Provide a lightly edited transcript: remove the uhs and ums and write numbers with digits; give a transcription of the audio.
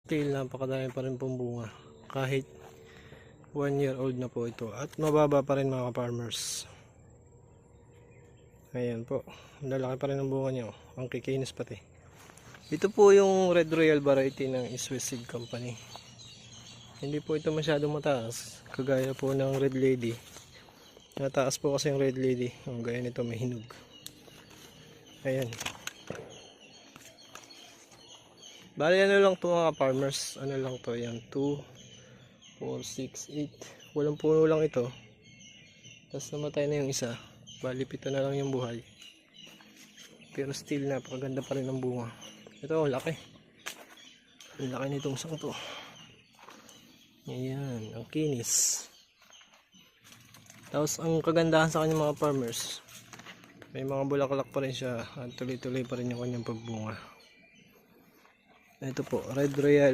Still napakadami pa rin pong bunga kahit 1 year old na po ito, at mababa pa rin mga farmers. Ayan po, lalaki pa rin ang bunga niya, ang kikinis pati. Ito po yung Red Royal variety ng Swiss Seed Company. Hindi po ito masyadong mataas kagaya po ng Red Lady. Nataas po kasi yung Red Lady, gaya nito may hinog. Ayan. Bali ano lang to mga farmers, ano lang to, yan 2, 4, 6, 8, walang puno lang ito. Tapos namatay na yung isa, bali 7 na lang yung buhay. Pero still napakaganda pa rin ang bunga. Ito laki, ang laki nitong isang to. Ayan, ang kinis. Tapos ang kagandahan sa kanya mga farmers, may mga bulaklak pa rin siya at tuloy-tuloy pa rin yung kanyang pagbunga. Ito po, Red Royal